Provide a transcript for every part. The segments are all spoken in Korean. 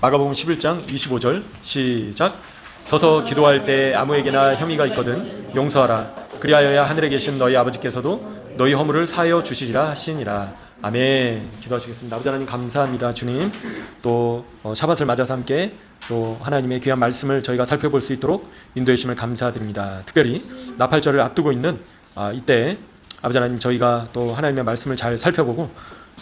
마가복음 11장 25절 시작. 서서 기도할 때 아무에게나 혐의가 있거든 용서하라. 그리하여야 하늘에 계신 너희 아버지께서도 너희 허물을 사하여 주시리라 하시니라. 아멘. 기도하시겠습니다. 아버지 하나님 감사합니다. 주님 또 샤밧을 맞아서 함께 또 하나님의 귀한 말씀을 저희가 살펴볼 수 있도록 인도해 주심을 감사드립니다. 특별히 나팔절을 앞두고 있는 이때 아버지 하나님 저희가 또 하나님의 말씀을 잘 살펴보고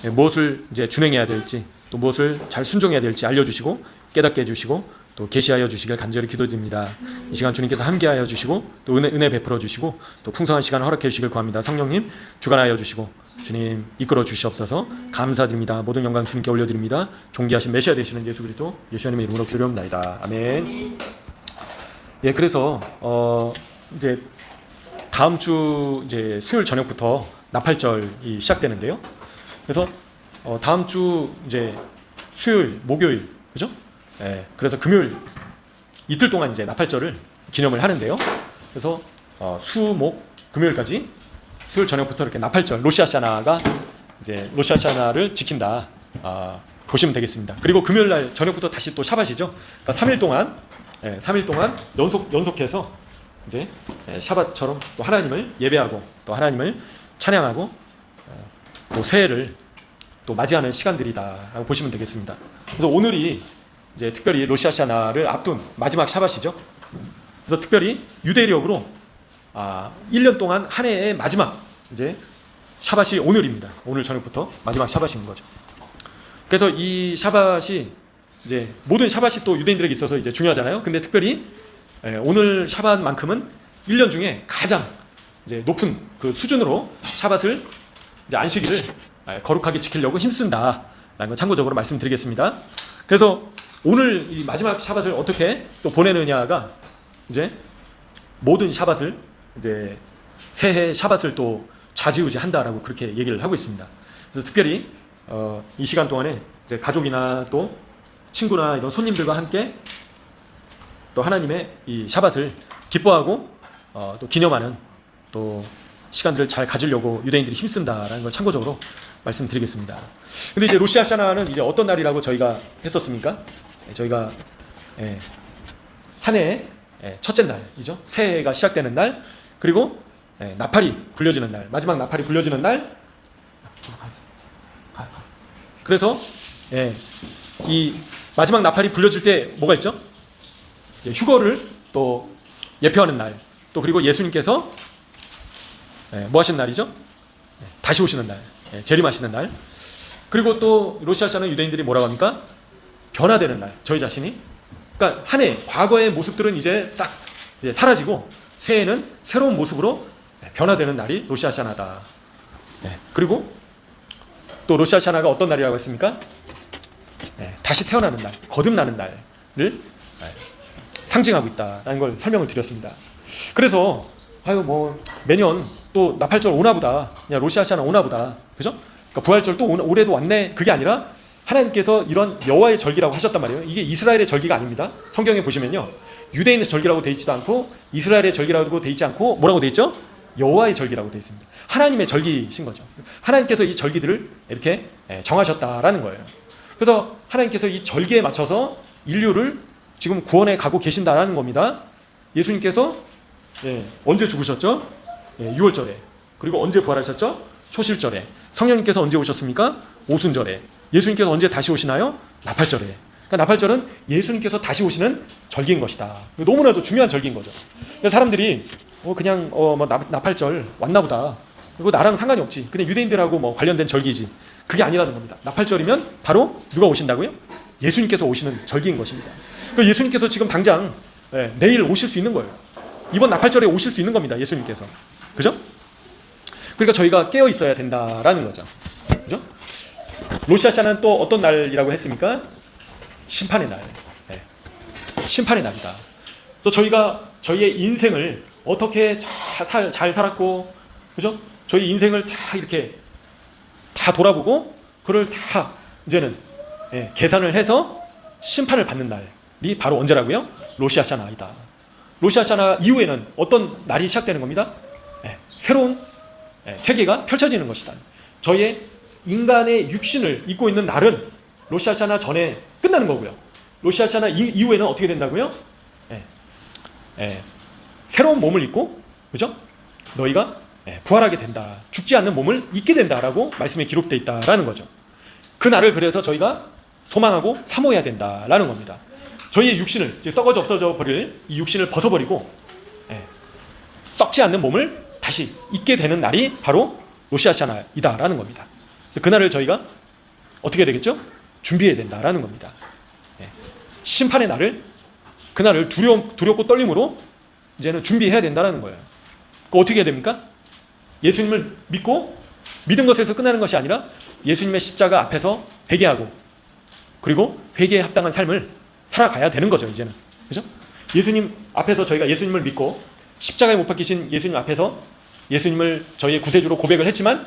무엇을 이제 준행해야 될지 또 무엇을 잘 순종해야 될지 알려주시고 깨닫게 해주시고 또 계시하여 주시길 간절히 기도드립니다. 이 시간 주님께서 함께하여 주시고 또 은혜 베풀어 주시고 또 풍성한 시간 허락해 주시길 구합니다. 성령님 주관하여 주시고 주님 이끌어 주시옵소서. 감사드립니다. 모든 영광 주님께 올려드립니다. 존귀하신 메시아 되시는 예수 그리스도 예수님의 이름으로 기도합니다. 아멘. 예, 그래서 이제 다음 주 이제 수요일 저녁부터 나팔절이 시작되는데요. 그래서 다음 주 이제 수요일, 목요일, 그죠? 예, 그래서 금요일 이틀 동안 이제 나팔절을 기념을 하는데요. 그래서 수, 목, 금요일까지 수요일 저녁부터 이렇게 나팔절, 로시아샤나가 이제 로시아샤나를 지킨다 보시면 되겠습니다. 그리고 금요일 날 저녁부터 다시 또 샤밧이죠. 그러니까 3일 동안 3일 동안 연속해서 이제 샤밧처럼 또 하나님을 예배하고 또 하나님을 찬양하고 또 새해를 또 맞이하는 시간들이다라고 보시면 되겠습니다. 그래서 오늘이 이제 특별히 로시아샤나를 앞둔 마지막 샤밧이죠. 그래서 특별히 유대력으로 1년 동안 한 해의 마지막 이제 샤밧이 오늘입니다. 오늘 저녁부터 마지막 샤밧인 거죠. 그래서 이 샤밧이 이제 모든 샤밧이 또 유대인들에게 있어서 이제 중요하잖아요. 근데 특별히 오늘 샤밧만큼은 1년 중에 가장 이제 높은 그 수준으로 샤밧을 이제 안식일을 거룩하게 지키려고 힘쓴다라는 걸 참고적으로 말씀드리겠습니다. 그래서 오늘 이 마지막 샤밧을 어떻게 또 보내느냐가 이제 모든 샤밧을 이제 새해 샤밧을 또 좌지우지한다라고 그렇게 얘기를 하고 있습니다. 그래서 특별히 이 시간 동안에 이제 가족이나 또 친구나 이런 손님들과 함께 또 하나님의 이 샤밧을 기뻐하고 또 기념하는 또 시간들을 잘 가지려고 유대인들이 힘쓴다라는 걸 참고적으로 말씀드리겠습니다. 근데 이제 로시아샤나는 이제 어떤 날이라고 저희가 했었습니까? 저희가 한 해의 첫째 날이죠. 새해가 시작되는 날, 그리고 나팔이 불려지는 날, 마지막 나팔이 불려지는 날. 그래서 이 마지막 나팔이 불려질 때 뭐가 있죠? 휴거를 또 예표하는 날, 또 그리고 예수님께서 뭐 하시는 날이죠? 다시 오시는 날, 재림하시는 날. 그리고 또 로시아샤는 유대인들이 뭐라고 합니까? 변화되는 날, 저희 자신이. 그러니까 한 해 과거의 모습들은 이제 싹 이제 사라지고 새해는 새로운 모습으로 변화되는 날이 로시아샤나다. 그리고 또 로시아샤나가 어떤 날이라고 했습니까? 다시 태어나는 날, 거듭나는 날을 상징하고 있다라는 걸 설명을 드렸습니다. 그래서 뭐 매년 또 나팔절 오나보다, 그냥 로시아샤나 오나보다, 그죠? 그러니까 부활절 또 올해도 왔네. 그게 아니라 하나님께서 이런 여호와의 절기라고 하셨단 말이에요. 이게 이스라엘의 절기가 아닙니다. 성경에 보시면요, 유대인의 절기라고 돼 있지도 않고 이스라엘의 절기라고 돼 있지 않고 뭐라고 돼 있죠? 여호와의 절기라고 돼 있습니다. 하나님의 절기신 거죠. 하나님께서 이 절기들을 이렇게 정하셨다라는 거예요. 그래서 하나님께서 이 절기에 맞춰서 인류를 지금 구원해 가고 계신다라는 겁니다. 예수님께서 언제 죽으셨죠? 6월절에. 그리고 언제 부활하셨죠? 초실절에. 성령님께서 언제 오셨습니까? 오순절에. 예수님께서 언제 다시 오시나요? 나팔절에. 그러니까 나팔절은 예수님께서 다시 오시는 절기인 것이다. 너무나도 중요한 절기인 거죠. 그래서 사람들이 그냥 나팔절 왔나 보다, 이거 나랑 상관이 없지, 그냥 유대인들하고 뭐 관련된 절기지. 그게 아니라는 겁니다. 나팔절이면 바로 누가 오신다고요? 예수님께서 오시는 절기인 것입니다. 그러니까 예수님께서 지금 당장 내일 오실 수 있는 거예요. 이번 나팔절에 오실 수 있는 겁니다. 예수님께서. 그죠? 그러니까 저희가 깨어 있어야 된다라는 거죠. 그죠? 로시아샤는 또 어떤 날이라고 했습니까? 심판의 날. 심판의 날이다. 그래서 저희가 저희의 인생을 어떻게 잘 살았고, 그죠? 저희 인생을 다 이렇게 다 돌아보고 그걸 다 이제는 계산을 해서 심판을 받는 날이 바로 언제라고요? 로시아샤나이다. 로시아샤나 이후에는 어떤 날이 시작되는 겁니다? 새로운 세계가 펼쳐지는 것이다. 저희의 인간의 육신을 입고 있는 날은 로시아샤나 전에 끝나는 거고요. 로시아샤나 이후에는 어떻게 된다고요? 예, 예, 새로운 몸을 입고, 그죠? 너희가 부활하게 된다. 죽지 않는 몸을 입게 된다라고 말씀에 기록되어 있다라는 거죠. 그 날을 그래서 저희가 소망하고 사모해야 된다라는 겁니다. 저희의 육신을, 썩어져 없어져 버릴 이 육신을 벗어버리고 썩지 않는 몸을 다시 입게 되는 날이 바로 로시아샤나이다라는 겁니다. 그래서 그 날을 저희가 어떻게 해야 되겠죠? 준비해야 된다라는 겁니다. 심판의 날을, 그 날을 두렵고 떨림으로 이제는 준비해야 된다라는 거예요. 어떻게 해야 됩니까? 예수님을 믿고 믿은 것에서 끝나는 것이 아니라 예수님의 십자가 앞에서 회개하고, 그리고 회개에 합당한 삶을 살아가야 되는 거죠. 이제는, 그죠? 예수님 앞에서 저희가 예수님을 믿고 십자가에 못 박히신 예수님 앞에서 예수님을 저희의 구세주로 고백을 했지만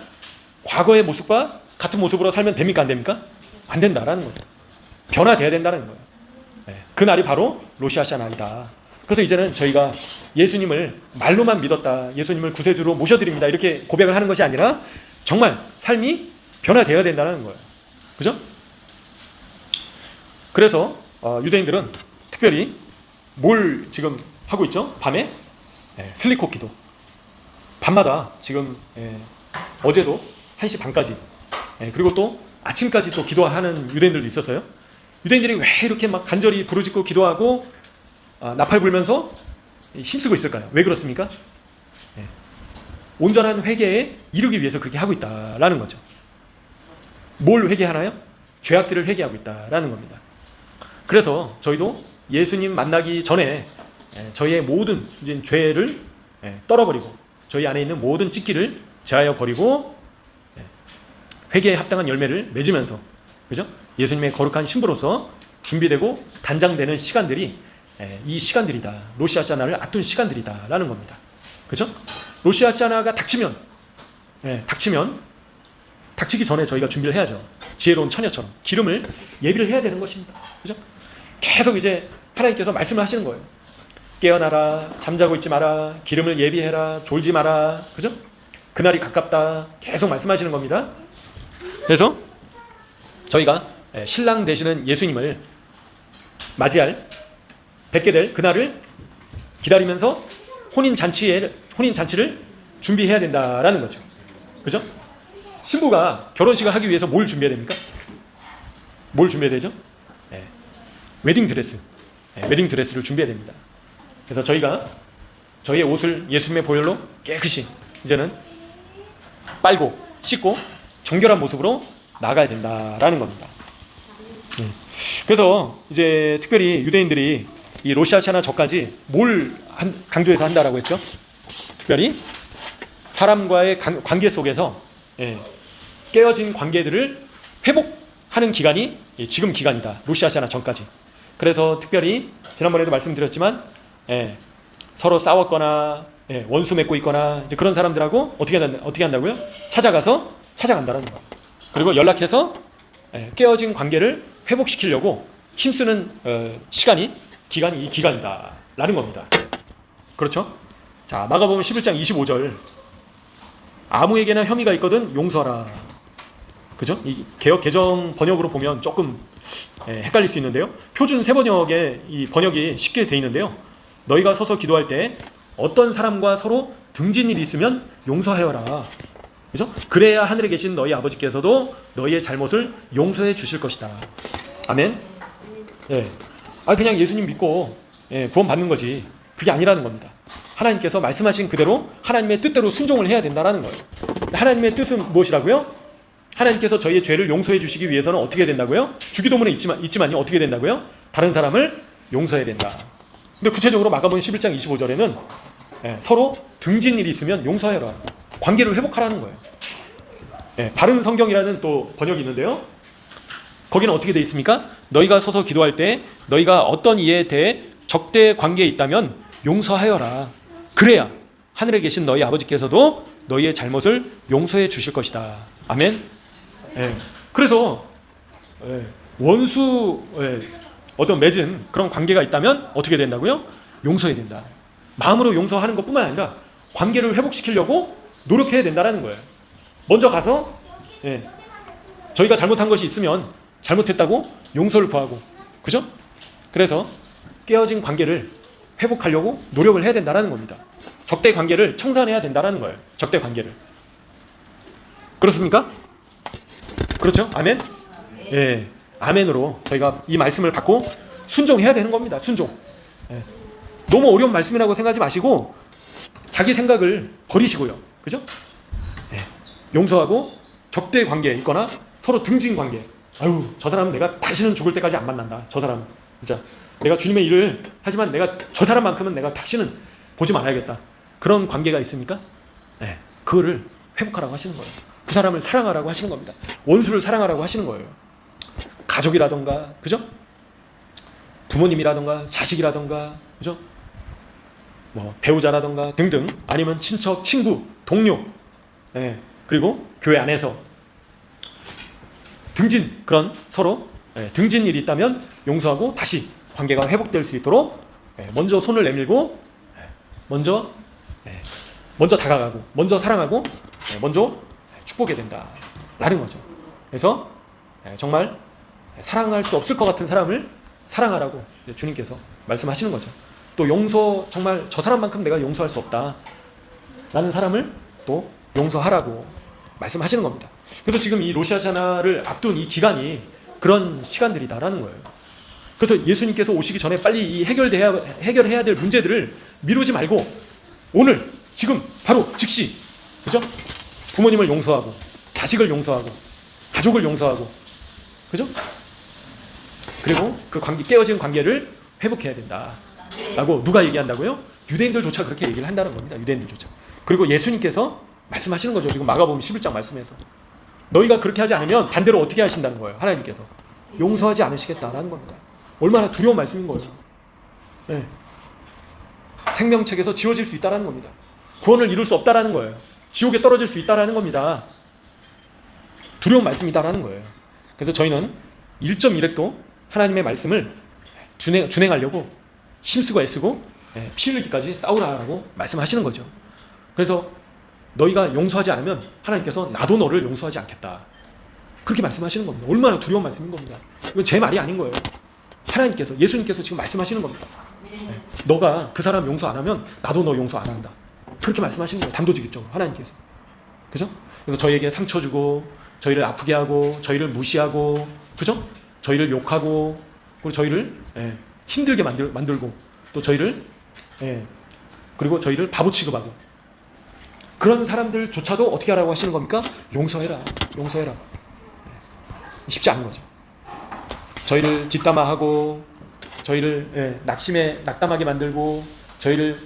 과거의 모습과 같은 모습으로 살면 됩니까? 안 됩니까? 안 된다라는 거죠. 변화돼야 된다는 거예요. 그 날이 바로 로시아샤나이다. 그래서 이제는 저희가 예수님을 말로만 믿었다, 예수님을 구세주로 모셔드립니다, 이렇게 고백을 하는 것이 아니라 정말 삶이 변화되어야 된다는 거예요. 그죠? 그래서 유대인들은 특별히 뭘 지금 하고 있죠? 밤에 슬리콕 기도. 밤마다 지금 어제도 1시 반까지, 그리고 또 아침까지 또 기도하는 유대인들도 있었어요. 유대인들이 왜 이렇게 막 간절히 부르짖고 기도하고 나팔 불면서 힘쓰고 있을까요? 왜 그렇습니까? 온전한 회개에 이르기 위해서 그렇게 하고 있다라는 거죠. 뭘 회개하나요? 죄악들을 회개하고 있다라는 겁니다. 그래서 저희도 예수님 만나기 전에 저희의 모든 이제 죄를 떨어버리고 저희 안에 있는 모든 찢기를 제하여 버리고 회개에 합당한 열매를 맺으면서, 그죠? 예수님의 거룩한 신부로서 준비되고 단장되는 시간들이 이 시간들이다. 로시아샤나를 앞둔 시간들이다라는 겁니다. 그죠? 로시아샤나가 닥치면 닥치기 전에 저희가 준비를 해야죠. 지혜로운 처녀처럼 기름을 예비를 해야 되는 것입니다. 그죠? 계속 이제 하나님께서 말씀을 하시는 거예요. 깨어나라, 잠자고 있지 마라, 기름을 예비해라, 졸지 마라. 그죠? 그날이 가깝다. 계속 말씀하시는 겁니다. 그래서 저희가 신랑 되시는 예수님을 맞이할, 뵙게 될 그날을 기다리면서 혼인잔치를 준비해야 된다라는 거죠. 그죠? 신부가 결혼식을 하기 위해서 뭘 준비해야 됩니까? 뭘 준비해야 되죠? 웨딩드레스. 웨딩드레스를 준비해야 됩니다. 그래서 저희가 저희의 옷을 예수님의 보혈로 깨끗이 이제는 빨고 씻고 정결한 모습으로 나가야 된다라는 겁니다. 그래서 이제 특별히 유대인들이 이 로시아샤나 전까지 뭘 강조해서 한다라고 했죠? 특별히 사람과의 관계 속에서 깨어진 관계들을 회복하는 기간이 지금 기간이다. 로시아샤나 전까지. 그래서 특별히 지난번에도 말씀드렸지만 서로 싸웠거나 원수 맺고 있거나 이제 그런 사람들하고 어떻게 한다고요? 찾아간다는 거예요. 그리고 연락해서 깨어진 관계를 회복시키려고 힘쓰는 기간이 이 기간이다라는 겁니다. 그렇죠? 자, 마가복음 11장 25절. 아무에게나 혐의가 있거든 용서하라. 그죠? 이 개역 개정 번역으로 보면 조금 헷갈릴 수 있는데요. 표준 세 번역에 이 번역이 쉽게 돼 있는데요. 너희가 서서 기도할 때 어떤 사람과 서로 등진 일이 있으면 용서하여라. 그죠? 그래야 하늘에 계신 너희 아버지께서도 너희의 잘못을 용서해 주실 것이다. 아멘. 그냥 예수님 믿고 구원 받는 거지. 그게 아니라는 겁니다. 하나님께서 말씀하신 그대로 하나님의 뜻대로 순종을 해야 된다라는 거예요. 하나님의 뜻은 무엇이라고요? 하나님께서 저희의 죄를 용서해 주시기 위해서는 어떻게 된다고요? 주기도문에 있지만요. 어떻게 된다고요? 다른 사람을 용서해야 된다. 근데 구체적으로 마가복음 11장 25절에는 서로 등진 일이 있으면 용서해라. 관계를 회복하라는 거예요. 바른 성경이라는 또 번역이 있는데요. 거기는 어떻게 되어 있습니까? 너희가 서서 기도할 때 너희가 어떤 이에 대해 적대 관계에 있다면 용서하여라. 그래야 하늘에 계신 너희 아버지께서도 너희의 잘못을 용서해 주실 것이다. 아멘. 그래서 원수 어떤 맺은 그런 관계가 있다면 어떻게 된다고요? 용서해야 된다. 마음으로 용서하는 것뿐만 아니라 관계를 회복시키려고 노력해야 된다는 거예요. 먼저 가서 저희가 잘못한 것이 있으면 잘못했다고 용서를 구하고, 그죠? 그래서 깨어진 관계를 회복하려고 노력을 해야 된다는 겁니다. 적대 관계를 청산해야 된다는 거예요. 적대 관계를. 그렇습니까? 그렇죠? 아멘? 예, 아멘으로 저희가 이 말씀을 받고 순종해야 되는 겁니다. 순종. 예. 너무 어려운 말씀이라고 생각하지 마시고 자기 생각을 버리시고요. 그죠? 예. 용서하고 적대 관계에 있거나 서로 등진 관계. 아유, 저 사람은 내가 다시는 죽을 때까지 안 만난다. 저 사람 진짜 내가 주님의 일을 하지만 내가 저 사람만큼은 내가 다시는 보지 말아야겠다. 그런 관계가 있습니까? 네, 그거를 회복하라고 하시는 거예요. 그 사람을 사랑하라고 하시는 겁니다. 원수를 사랑하라고 하시는 거예요. 가족이라던가, 그죠? 부모님이라던가, 자식이라던가, 그죠? 뭐 배우자라던가 등등, 아니면 친척, 친구, 동료, 네, 그리고 교회 안에서 등진, 그런 서로 등진 일이 있다면 용서하고 다시 관계가 회복될 수 있도록 먼저 손을 내밀고 먼저 다가가고 먼저 사랑하고 먼저 축복해야 된다라는 거죠. 그래서 정말 사랑할 수 없을 것 같은 사람을 사랑하라고 주님께서 말씀하시는 거죠. 또 용서, 정말 저 사람만큼 내가 용서할 수 없다 라는 사람을 또 용서하라고 말씀하시는 겁니다. 그래서 지금 이 로시아샤나를 앞둔 이 기간이 그런 시간들이다라는 거예요. 그래서 예수님께서 오시기 전에 빨리 이 해결해야 될 문제들을 미루지 말고 오늘 지금 바로 즉시, 그죠? 부모님을 용서하고 자식을 용서하고 가족을 용서하고, 그죠? 그리고 그 관계, 깨어진 관계를 회복해야 된다라고 누가 얘기한다고요? 유대인들조차 그렇게 얘기를 한다는 겁니다. 유대인들조차. 그리고 예수님께서 말씀하시는 거죠. 지금 마가복음 11장 말씀에서 너희가 그렇게 하지 않으면 반대로 어떻게 하신다는 거예요? 하나님께서 용서하지 않으시겠다라는 겁니다. 얼마나 두려운 말씀인 거예요. 네. 생명책에서 지워질 수 있다는 겁니다. 구원을 이룰 수 없다는 거예요. 지옥에 떨어질 수 있다는 겁니다. 두려운 말씀이다라는 거예요. 그래서 저희는 1.1핵도 하나님의 말씀을 준행하려고 힘쓰고 애쓰고 피 흘리기까지 싸우라라고 말씀하시는 거죠. 그래서 너희가 용서하지 않으면 하나님께서 나도 너를 용서하지 않겠다, 그렇게 말씀하시는 겁니다. 얼마나 두려운 말씀인 겁니다. 이건 제 말이 아닌 거예요. 하나님께서, 예수님께서 지금 말씀하시는 겁니다. 너가 그 사람 용서 안 하면 나도 너 용서 안 한다, 그렇게 말씀하시는 거예요. 단도직입적으로 하나님께서. 그죠? 그래서 저희에게 상처 주고 저희를 아프게 하고 저희를 무시하고, 그죠? 저희를 욕하고 그리고 저희를 힘들게 만들고 또 저희를 그리고 저희를 바보 취급하고, 그런 사람들조차도 어떻게 하라고 하시는 겁니까? 용서해라, 용서해라. 쉽지 않은 거죠. 저희를 뒷담화하고 저희를 낙담하게 만들고 저희를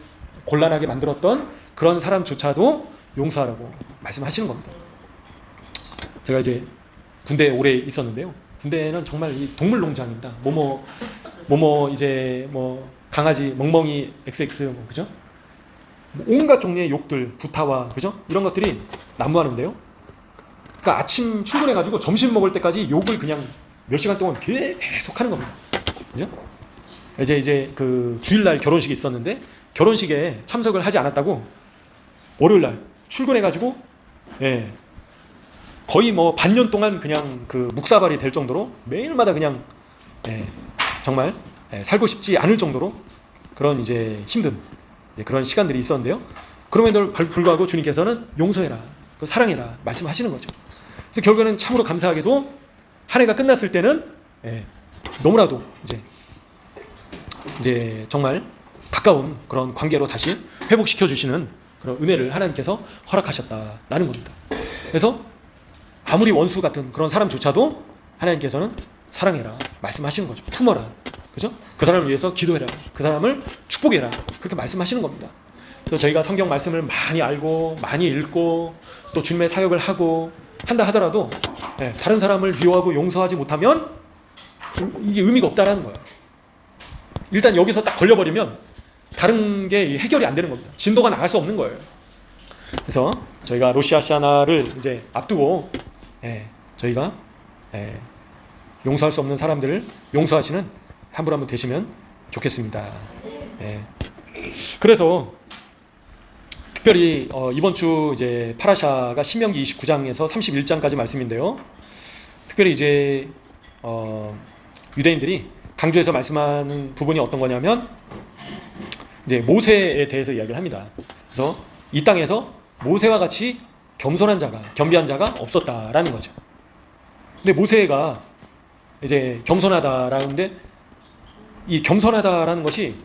곤란하게 만들었던 그런 사람조차도 용서하라고 말씀하시는 겁니다. 제가 이제 군대에 오래 있었는데요. 군대는 정말 이 동물 농장입니다. 뭐뭐 이제 뭐 강아지 멍멍이 XX 뭐, 그죠? 온갖 종류의 욕들, 구타와, 그죠? 이런 것들이 난무하는데요. 그러니까 아침 출근해가지고 점심 먹을 때까지 욕을 그냥 몇 시간 동안 계속 하는 겁니다. 그죠? 이제 그 주일날 결혼식이 있었는데 결혼식에 참석을 하지 않았다고 월요일날 출근해가지고 거의 뭐 반년 동안 그냥 그 묵사발이 될 정도로 매일마다 그냥 정말 살고 싶지 않을 정도로 그런 이제 힘든 그런 시간들이 있었는데요. 그럼에도 불구하고 주님께서는 용서해라, 사랑해라 말씀하시는 거죠. 그래서 결국에는 참으로 감사하게도 한 해가 끝났을 때는 너무나도 이제 정말 가까운 그런 관계로 다시 회복시켜 주시는 그런 은혜를 하나님께서 허락하셨다라는 겁니다. 그래서 아무리 원수 같은 그런 사람조차도 하나님께서는 사랑해라 말씀하시는 거죠. 품어라, 그죠? 그 사람을 위해서 기도해라, 그 사람을 축복해라, 그렇게 말씀하시는 겁니다. 그래서 저희가 성경 말씀을 많이 알고 많이 읽고 또 주님의 사역을 하고 한다 하더라도 다른 사람을 미워하고 용서하지 못하면 이게 의미가 없다라는 거예요. 일단 여기서 딱 걸려버리면 다른 게 해결이 안 되는 겁니다. 진도가 나갈 수 없는 거예요. 그래서 저희가 로시아샤나를 이제 앞두고 저희가 용서할 수 없는 사람들을 용서하시는 한 분 한 분 되시면 좋겠습니다. 그래서 특별히 이번 주 이제 파라샤가 신명기 29장에서 31장까지 말씀인데요. 특별히 이제 유대인들이 강조해서 말씀하는 부분이 어떤 거냐면 이제 모세에 대해서 이야기를 합니다. 그래서 이 땅에서 모세와 같이 겸손한 자가, 겸비한 자가 없었다라는 거죠. 근데 모세가 이제 겸손하다라는데 이 겸손하다라는 것이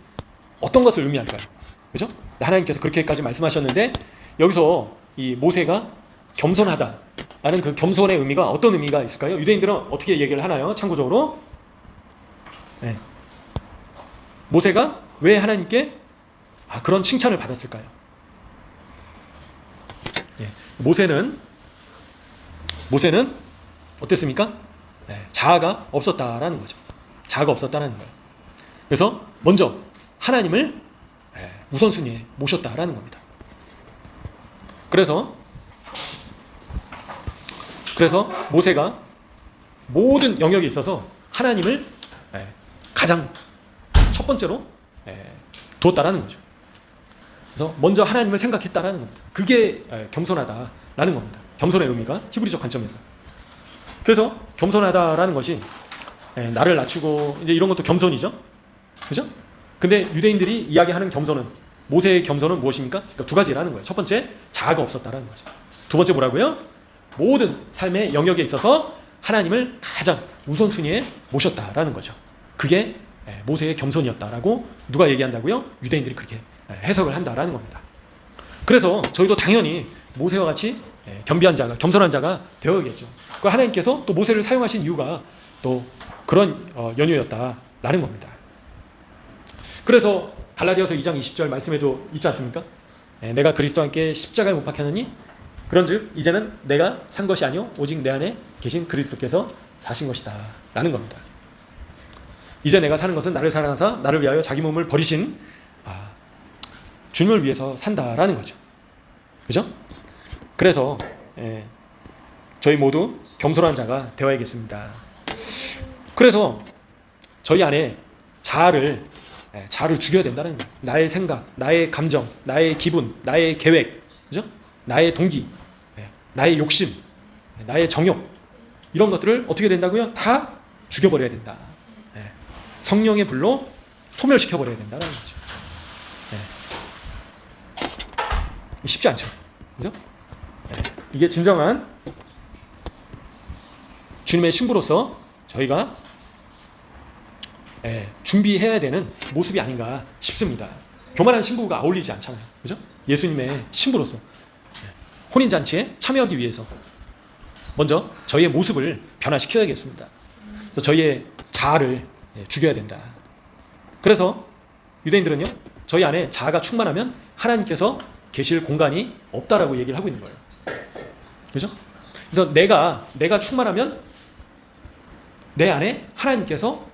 어떤 것을 의미할까요? 그죠? 하나님께서 그렇게까지 말씀하셨는데 여기서 이 모세가 겸손하다라는 그 겸손의 의미가 어떤 의미가 있을까요? 유대인들은 어떻게 얘기를 하나요? 참고적으로 네. 모세가 왜 하나님께 그런 칭찬을 받았을까요? 네. 모세는 어땠습니까? 네. 자아가 없었다라는 거죠. 자아가 없었다라는 거예요. 그래서 먼저 하나님을 우선순위에 모셨다라는 겁니다. 그래서 모세가 모든 영역에 있어서 하나님을 가장 첫 번째로 두었다라는 거죠. 그래서 먼저 하나님을 생각했다라는 겁니다. 그게 겸손하다라는 겁니다. 겸손의 의미가 히브리적 관점에서. 그래서 겸손하다라는 것이 나를 낮추고 이제 이런 것도 겸손이죠. 그죠? 근데 유대인들이 이야기하는 겸손은 모세의 겸손은 무엇입니까? 그러니까 두 가지라는 거예요. 첫 번째, 자아가 없었다라는 거죠. 두 번째 뭐라고요? 모든 삶의 영역에 있어서 하나님을 가장 우선순위에 모셨다라는 거죠. 그게 모세의 겸손이었다라고 누가 얘기한다고요? 유대인들이 그렇게 해석을 한다라는 겁니다. 그래서 저희도 당연히 모세와 같이 겸비한 자가, 겸손한 자가 되어야겠죠. 그 하나님께서 또 모세를 사용하신 이유가 또 그런 연유였다라는 겁니다. 그래서 갈라디아서 2장 20절 말씀에도 있지 않습니까? 내가 그리스도와 함께 십자가에 못 박혔느니 그런즉 이제는 내가 산 것이 아니요 오직 내 안에 계신 그리스도께서 사신 것이다 라는 겁니다. 이제 내가 사는 것은 나를 사랑하사 나를 위하여 자기 몸을 버리신 주님을 위해서 산다라는 거죠. 그죠? 그래서 저희 모두 겸손한 자가 되어야겠습니다. 그래서 저희 안에 자아를 죽여야 된다는 거예요. 나의 생각, 나의 감정, 나의 기분, 나의 계획, 그죠? 나의 동기, 나의 욕심, 나의 정욕 이런 것들을 어떻게 된다고요? 다 죽여버려야 된다. 성령의 불로 소멸시켜버려야 된다는 거죠. 쉽지 않죠, 그죠? 이게 진정한 주님의 신부로서 저희가 준비해야 되는 모습이 아닌가 싶습니다. 교만한 신부가 어울리지 않잖아요, 그죠? 예수님의 신부로서 혼인잔치에 참여하기 위해서 먼저 저희의 모습을 변화시켜야겠습니다. 그래서 저희의 자아를 죽여야 된다. 그래서 유대인들은요, 저희 안에 자아가 충만하면 하나님께서 계실 공간이 없다라고 얘기를 하고 있는 거예요. 그죠? 그래서 내가 충만하면 내 안에 하나님께서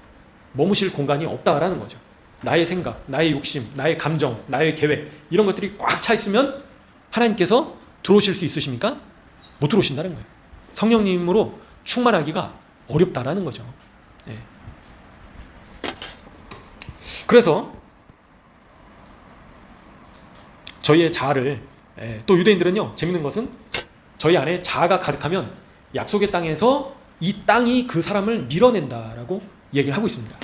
머무실 공간이 없다라는 거죠. 나의 생각, 나의 욕심, 나의 감정, 나의 계획 이런 것들이 꽉 차 있으면 하나님께서 들어오실 수 있으십니까? 못 들어오신다는 거예요. 성령님으로 충만하기가 어렵다라는 거죠. 그래서 저희의 자아를 또 유대인들은요, 재밌는 것은 저희 안에 자아가 가득하면 약속의 땅에서 이 땅이 그 사람을 밀어낸다라고 얘기를 하고 있습니다.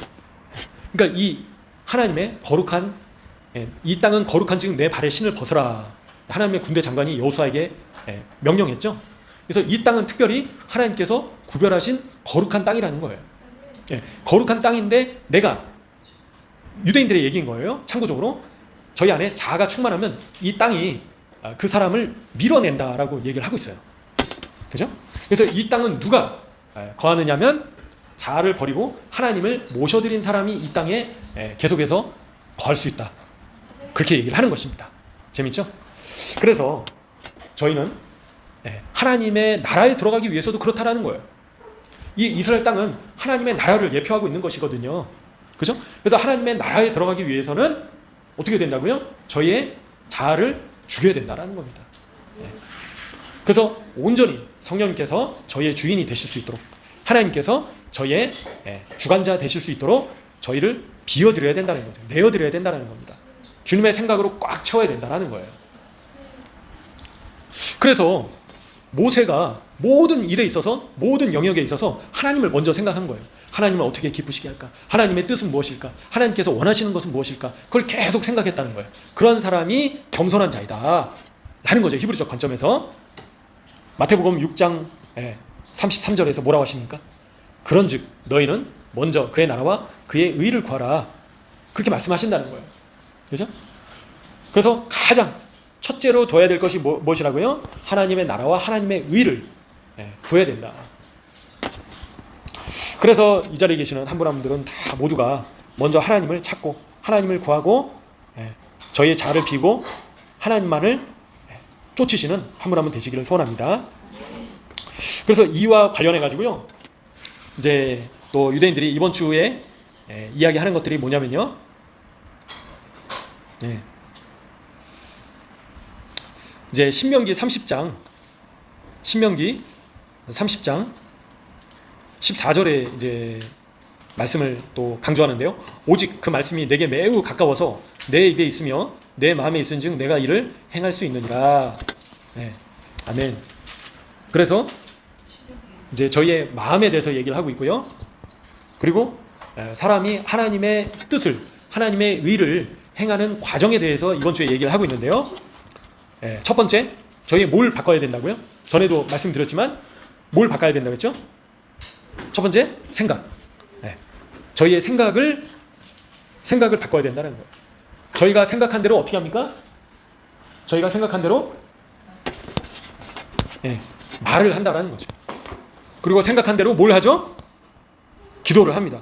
그러니까 이 하나님의 거룩한 이 땅은 거룩한 지금 내 발의 신을 벗어라. 하나님의 군대 장관이 여호수아에게 명령했죠. 그래서 이 땅은 특별히 하나님께서 구별하신 거룩한 땅이라는 거예요. 거룩한 땅인데 내가 유대인들의 얘기인 거예요. 참고적으로 저희 안에 자아가 충만하면 이 땅이 그 사람을 밀어낸다라고 얘기를 하고 있어요. 그죠? 그래서 이 땅은 누가 거하느냐면 자아를 버리고 하나님을 모셔드린 사람이 이 땅에 계속해서 거할 수 있다. 그렇게 얘기를 하는 것입니다. 재밌죠? 그래서 저희는 하나님의 나라에 들어가기 위해서도 그렇다라는 거예요. 이 이스라엘 땅은 하나님의 나라를 예표하고 있는 것이거든요. 그죠? 그래서 하나님의 나라에 들어가기 위해서는 어떻게 된다고요? 저희의 자아를 죽여야 된다라는 겁니다. 그래서 온전히 성령님께서 저희의 주인이 되실 수 있도록 하나님께서 저희의 주관자 되실 수 있도록 저희를 비워드려야 된다는 거죠. 내어드려야 된다는 겁니다. 주님의 생각으로 꽉 채워야 된다는 거예요. 그래서 모세가 모든 일에 있어서 모든 영역에 있어서 하나님을 먼저 생각한 거예요. 하나님을 어떻게 기쁘시게 할까? 하나님의 뜻은 무엇일까? 하나님께서 원하시는 것은 무엇일까? 그걸 계속 생각했다는 거예요. 그런 사람이 겸손한 자이다 라는 거죠. 히브리적 관점에서. 마태복음 6장 33절에서 뭐라고 하십니까? 그런즉 너희는 먼저 그의 나라와 그의 의를 구하라, 그렇게 말씀하신다는 거예요. 그죠? 그래서 가장 첫째로 둬야 될 것이 무엇이라고요? 하나님의 나라와 하나님의 의를 구해야 된다. 그래서 이 자리에 계시는 한 분 한 분들은 다 모두가 먼저 하나님을 찾고 하나님을 구하고 저희의 자아를 비고 하나님만을 쫓으시는 한 분 한 분 되시기를 소원합니다. 그래서 이와 관련해 가지고요, 이제 또 유대인들이 이번 주에 이야기하는 것들이 뭐냐면요, 이제 신명기 30장 14절에 이제 말씀을 또 강조하는데요. 오직 그 말씀이 내게 매우 가까워서 내 입에 있으며 내 마음에 있은즉 내가 이를 행할 수 있느니라. 아멘. 그래서 이제 저희의 마음에 대해서 얘기를 하고 있고요. 그리고 사람이 하나님의 뜻을, 하나님의 의를 행하는 과정에 대해서 이번 주에 얘기를 하고 있는데요. 첫 번째, 저희 뭘 바꿔야 된다고요? 전에도 말씀드렸지만 뭘 바꿔야 된다고 했죠? 첫 번째, 생각. 저희의 생각을 바꿔야 된다는 거예요. 저희가 생각한 대로 어떻게 합니까? 저희가 생각한 대로 말을 한다는 거죠. 그리고 생각한 대로 뭘 하죠? 기도를 합니다.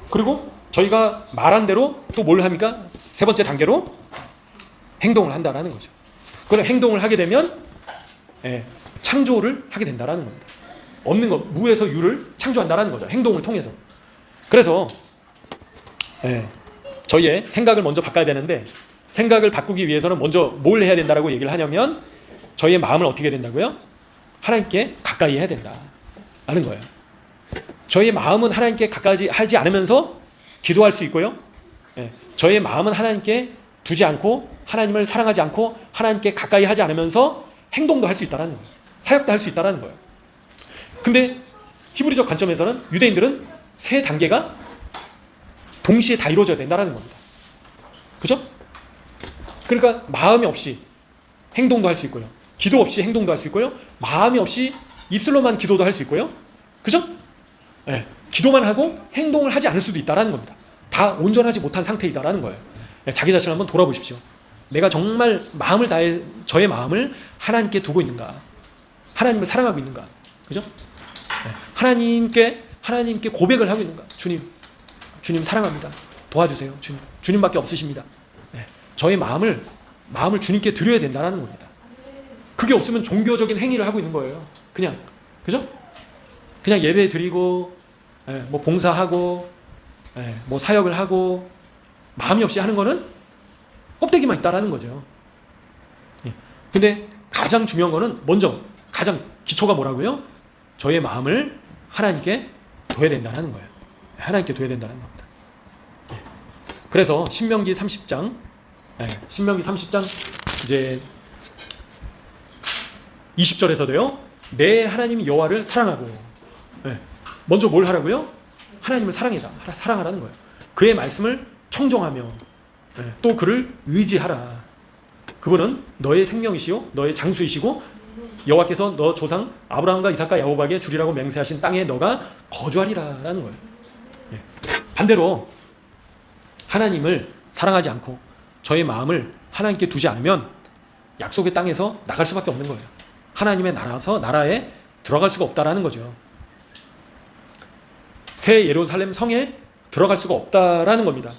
그리고 저희가 말한 대로 또 뭘 합니까? 세 번째 단계로 행동을 한다는 거죠. 그런 행동을 하게 되면 창조를 하게 된다는 겁니다. 없는 것, 무에서 유를 창조한다는 거죠. 행동을 통해서. 그래서 저희의 생각을 먼저 바꿔야 되는데, 생각을 바꾸기 위해서는 먼저 뭘 해야 된다고 얘기를 하냐면, 저희의 마음을 어떻게 해야 된다고요? 하나님께 가까이 해야 된다는 거예요. 저희의 마음은 하나님께 가까이 하지 않으면서 기도할 수 있고요, 저희의 마음은 하나님께 두지 않고 하나님을 사랑하지 않고 하나님께 가까이 하지 않으면서 행동도 할 수 있다는 거예요. 사역도 할 수 있다는 거예요. 근데 히브리적 관점에서는 유대인들은 세 단계가 동시에 다 이루어져야 된다는 겁니다. 그죠? 그러니까 마음이 없이 행동도 할 수 있고요, 기도 없이 행동도 할 수 있고요, 마음이 없이 입술로만 기도도 할 수 있고요. 그죠? 기도만 하고 행동을 하지 않을 수도 있다는 겁니다. 다 온전하지 못한 상태이다라는 거예요. 자기 자신을 한번 돌아보십시오. 내가 정말 마음을 다해 저의 마음을 하나님께 두고 있는가? 하나님을 사랑하고 있는가? 그죠? 하나님께 고백을 하고 있는가? 주님 사랑합니다. 도와주세요. 주님밖에 없으십니다. 저의 마음을 주님께 드려야 된다는 겁니다. 그게 없으면 종교적인 행위를 하고 있는 거예요. 그냥, 그죠? 그냥 예배 드리고, 뭐 봉사하고, 뭐 사역을 하고, 마음이 없이 하는 거는 껍데기만 있다라는 거죠. 근데 가장 중요한 거는 먼저 가장 기초가 뭐라고요? 저의 마음을 하나님께 둬야 된다는 거예요. 하나님께 둬야 된다는 겁니다. 그래서 신명기 30장 이제 20절에서도요. 내 하나님 여호와를 사랑하고, 먼저 뭘 하라고요? 하나님을 사랑하라는 거예요. 그의 말씀을 청종하며 또 그를 의지하라. 그분은 너의 생명이시요 너의 장수이시고 여호와께서 너 조상 아브라함과 이삭과 야곱에게 주리라고 맹세하신 땅에 너가 거주하리라라는 거예요. 반대로 하나님을 사랑하지 않고 저의 마음을 하나님께 두지 않으면 약속의 땅에서 나갈 수밖에 없는 거예요. 하나님의 나라에 들어갈 수가 없다라는 거죠. 새 예루살렘 성에 들어갈 수가 없다라는 겁니다.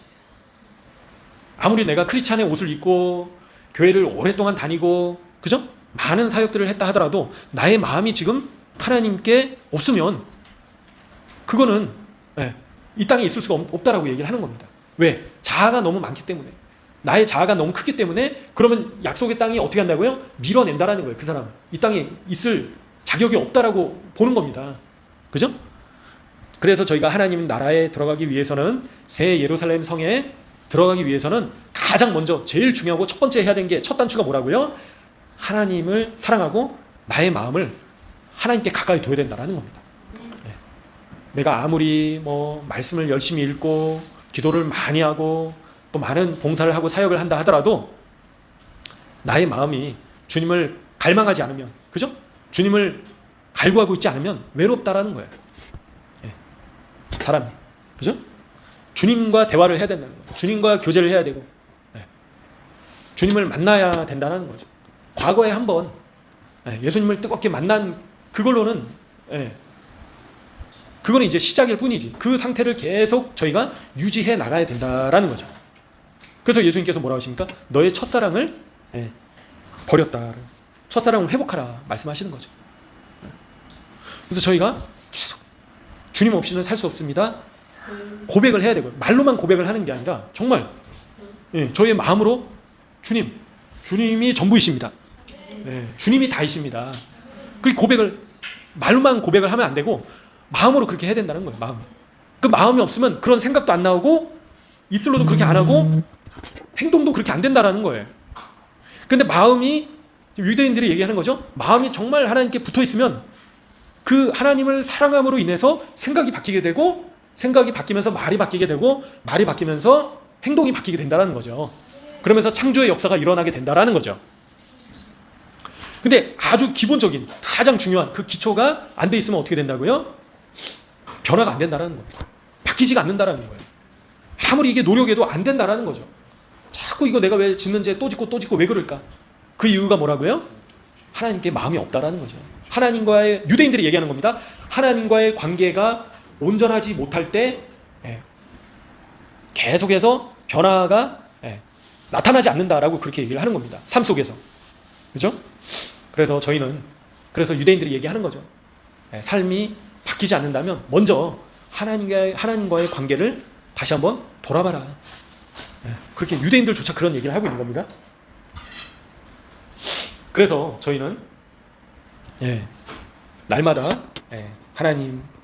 아무리 내가 크리스찬의 옷을 입고 교회를 오랫동안 다니고, 그죠? 많은 사역들을 했다 하더라도 나의 마음이 지금 하나님께 없으면 그거는 이 땅에 있을 수가 없다라고 얘기를 하는 겁니다. 왜? 자아가 너무 많기 때문에, 나의 자아가 너무 크기 때문에. 그러면 약속의 땅이 어떻게 한다고요? 밀어낸다라는 거예요. 그 사람은 이 땅에 있을 자격이 없다라고 보는 겁니다. 그죠? 그래서 저희가 하나님 나라에 들어가기 위해서는, 새 예루살렘 성에 들어가기 위해서는 가장 먼저 제일 중요하고 첫 번째 해야 되는 게, 첫 단추가 뭐라고요? 하나님을 사랑하고 나의 마음을 하나님께 가까이 둬야 된다는 겁니다. 내가 아무리 뭐 말씀을 열심히 읽고 기도를 많이 하고 또 많은 봉사를 하고 사역을 한다 하더라도 나의 마음이 주님을 갈망하지 않으면, 그죠? 주님을 갈구하고 있지 않으면 외롭다라는 거예요. 예. 사람이, 그죠? 주님과 대화를 해야 된다는 거예요. 주님과 교제를 해야 되고, 예. 주님을 만나야 된다는 거죠. 과거에 한번 예수님을 뜨겁게 만난 그걸로는, 예, 그거는 이제 시작일 뿐이지 그 상태를 계속 저희가 유지해 나가야 된다라는 거죠. 그래서 예수님께서 뭐라고 하십니까? 너의 첫사랑을, 예, 버렸다. 첫사랑을 회복하라 말씀하시는 거죠. 그래서 저희가 계속 주님 없이는 살 수 없습니다. 고백을 해야 되고요. 말로만 고백을 하는 게 아니라 정말, 예, 저희의 마음으로 주님이 전부이십니다. 예, 주님이 다이십니다. 그 고백을 말로만 고백을 하면 안 되고 마음으로 그렇게 해야 된다는 거예요. 마음. 그 마음이 없으면 그런 생각도 안 나오고 입술로도 그렇게 안 하고 행동도 그렇게 안 된다라는 거예요. 근데 마음이, 유대인들이 얘기하는 거죠. 마음이 정말 하나님께 붙어 있으면 그 하나님을 사랑함으로 인해서 생각이 바뀌게 되고, 생각이 바뀌면서 말이 바뀌게 되고, 말이 바뀌면서 행동이 바뀌게 된다는 거죠. 그러면서 창조의 역사가 일어나게 된다는 거죠. 근데 아주 기본적인 가장 중요한 그 기초가 안 돼 있으면 어떻게 된다고요? 변화가 안 된다는 거예요. 바뀌지가 않는다는 거예요. 아무리 이게 노력해도 안 된다는 거죠. 자꾸 이거 내가 왜 짓는지 또 짓고 왜 그럴까? 그 이유가 뭐라고요? 하나님께 마음이 없다라는 거죠. 하나님과의, 유대인들이 얘기하는 겁니다. 하나님과의 관계가 온전하지 못할 때, 예, 계속해서 변화가, 예, 나타나지 않는다라고 그렇게 얘기를 하는 겁니다. 삶 속에서. 그죠? 그래서 저희는, 그래서 유대인들이 얘기하는 거죠. 예, 삶이 바뀌지 않는다면 먼저 하나님과의 관계를 다시 한번 돌아봐라. 예, 그렇게 유대인들조차 그런 얘기를 하고 있는 겁니다. 그래서 저희는, 예, 날마다, 예,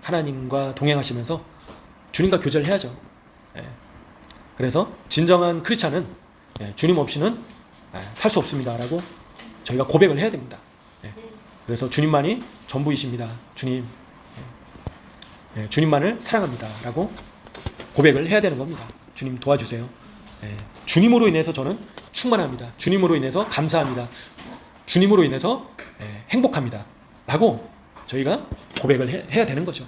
하나님과 동행하시면서 주님과 교제를 해야죠. 예, 그래서 진정한 크리스찬은, 예, 주님 없이는, 예, 살 수 없습니다라고 저희가 고백을 해야 됩니다. 예, 그래서 주님만이 전부이십니다. 주님, 예, 주님만을 사랑합니다라고 고백을 해야 되는 겁니다. 주님 도와주세요. 예, 주님으로 인해서 저는 충만합니다. 주님으로 인해서 감사합니다. 주님으로 인해서, 예, 행복합니다. 라고 저희가 고백을 해야 되는 거죠.